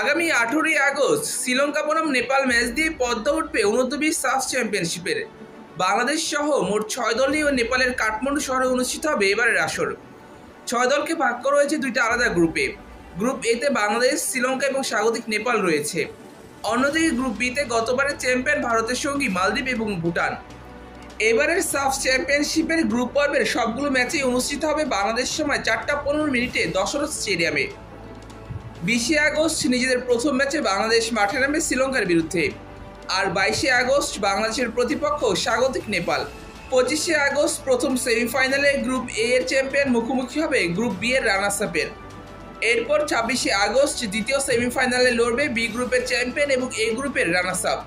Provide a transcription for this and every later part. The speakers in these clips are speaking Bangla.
আগামী 18ই আগস্ট শ্রীলঙ্কা বনাম নেপাল ম্যাচ দিয়ে পদ্মা উঠবে অনূর্ধ্ব-20 সাফ চ্যাম্পিয়নশিপের। বাংলাদেশ সহ মোট 6 দল নিয়ে নেপালের কাঠমান্ডু শহরে অনুষ্ঠিত হবে এবারের আসর। 6 দলকে ভাগ করা হয়েছে দুইটা আলাদা গ্রুপে। গ্রুপ এতে বাংলাদেশ, শ্রীলঙ্কা এবং স্বাগতিক নেপাল রয়েছে। অন্যদিকে গ্রুপ বিতে গতবারের চ্যাম্পিয়ন ভারতের সঙ্গী মালদ্বীপ এবং ভুটান। এবারের সাফ চ্যাম্পিয়নশিপের গ্রুপ পর্বের সবগুলো ম্যাচেই অনুষ্ঠিত হবে বাংলাদেশ সময় 4:15 দশরথ স্টেডিয়ামে। 20 আগস্ট নিজেদের প্রথম ম্যাচে বাংলাদেশ মাঠে নামবে শ্রীলঙ্কার বিরুদ্ধে, আর 22 আগস্ট বাংলাদেশের প্রতিপক্ষ স্বাগতিক নেপাল। 25 আগস্ট প্রথম সেমিফাইনালে গ্রুপ এ এর চ্যাম্পিয়ন মুখোমুখি হবে গ্রুপ বি এর রানার্স আপের। এরপর 26 আগস্ট দ্বিতীয় সেমিফাইনালে লড়বে বি গ্রুপের চ্যাম্পিয়ন এবং এ গ্রুপের রানার্স আপ।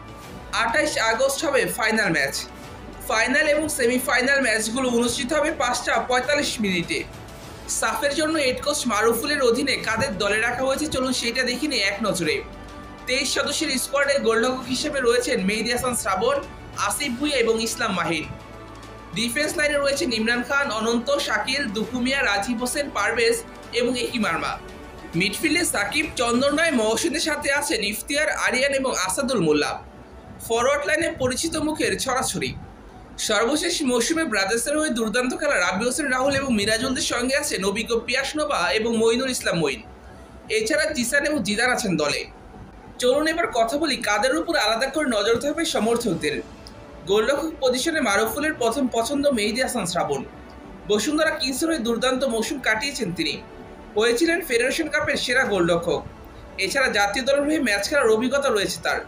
28 আগস্ট হবে ফাইনাল ম্যাচ। ফাইনাল এবং সেমিফাইনাল ম্যাচগুলো অনুষ্ঠিত হবে 5:45। সাফের জন্য হেড কোচ মারুফুলের অধীনে কাদের দলে রাখা হয়েছে চলুন সেটা দেখে নিই এক নজরে। 23 সদস্যের স্কোয়াডে গোলরক্ষক হিসেবে রয়েছেন মেহেদী হাসান শ্রাবণ, আসিফ ভুঁইয়া এবং ইসলাম মাহিন। ডিফেন্স লাইনে রয়েছেন ইমরান খান, অনন্ত, শাকিল, দুখু মিয়া, রাজীব হোসেন, পারভেজ এবং একি মার্মা। মিডফিল্ডে সাকিব, চন্দনরায়, মহসিনের সাথে আছেন ইফতিয়ার, আরিয়ান এবং আসাদুল মোল্লা। ফরওয়ার্ড লাইনে পরিচিত মুখের ছড়াছড়ি। সর্বশেষ মৌসুমে ব্রাদার্সের হয়ে দুর্দান্ত খেলা রাব্বি হোসেন রাহুল এবং মিরাজুলদের সঙ্গে আছেন অভিজ্ঞ পিয়াস নোভা এবং মঈনুল ইসলাম মঈন। এছাড়া জিসান এবং জিদান আছেন দলে। চলুন এবার কথা বলি কাদের উপর আলাদা করে নজর থাকবে সমর্থকদের। গোলরক্ষক পজিশনে মারুফুলের প্রথম পছন্দ মেহেদী হাসান শ্রাবণ। বসুন্ধরা কিংসের হয়ে দুর্দান্ত মৌসুম কাটিয়েছেন তিনি, হয়েছিলেন ফেডারেশন কাপের সেরা গোলরক্ষক। এছাড়া জাতীয় দলের হয়ে ম্যাচ খেলার অভিজ্ঞতা রয়েছে তার।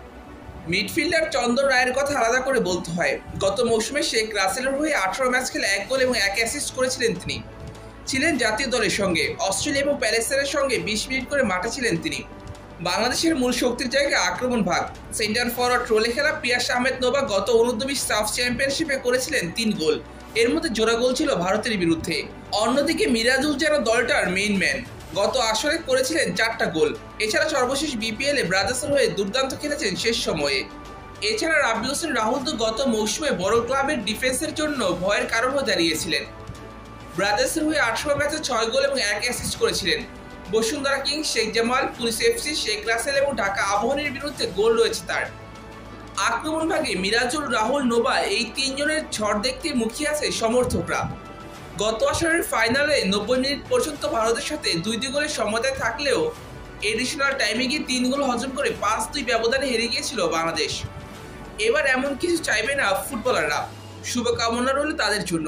মিডফিল্ডার চন্দন রায়ের কথা আলাদা করে বলতে হয়। গত মৌসুমে শেখ রাসেলের হয়ে 18 ম্যাচ খেলে 1 গোল এবং 1 অ্যাসিস্ট করেছিলেন তিনি। ছিলেন জাতীয় দলের সঙ্গে। অস্ট্রেলিয়া এবং প্যালেস্টাইনের সঙ্গে 20 মিনিট করে মাঠে ছিলেন তিনি। বাংলাদেশের মূল শক্তির জায়গায় আক্রমণ ভাগ। সেন্টার ফরওয়ার্ড রোলে খেলা পিয়াস আহমেদ নোভা গত অনূর্ধ্ব-20 সাফ চ্যাম্পিয়নশিপে করেছিলেন 3 গোল। এর মধ্যে জোড়া গোল ছিল ভারতের বিরুদ্ধে। অন্যদিকে মিরাজুল যেন দলটার মেইন ম্যান, গত আসরে করেছিলেন 4টা গোল। এছাড়া সর্বশেষ বিপিএলে ব্রাদার্সের হয়ে দুর্দান্ত খেলেছেন শেষ সময়ে। এছাড়া রাব্বি হোসেন রাহুল তো গত মৌসুমে বড় ক্লাবের ডিফেন্সের জন্য ভয়ের কারণ হয়ে দাঁড়িয়েছিলেন। ব্রাদার্সের হয়ে 18 ম্যাচে 6 গোল এবং 1 অ্যাসিস্ট করেছিলেন। Bashundhara Kings, Sheikh Jamal, police FC, Sheikh Russel এবং ঢাকা আবাহনীর বিরুদ্ধে গোল রয়েছে তার। আক্রমণ ভাগে মিরাজুল, রাহুল, নোভা এই 3 জনের ঝড় দেখতে মুখিয়ে আছে সমর্থকরা। গত আসরের ফাইনালে 90 মিনিট পর্যন্ত ভারতের সাথে 2-2 গোলের সমতায় থাকলেও এডিশনাল টাইমে গিয়ে 3 গোল হজম করে 5-2 ব্যবধানে হেরে গিয়েছিল বাংলাদেশ। এবার এমন কিছু চাইবে না ফুটবলাররা। শুভকামনা রইল তাদের জন্য।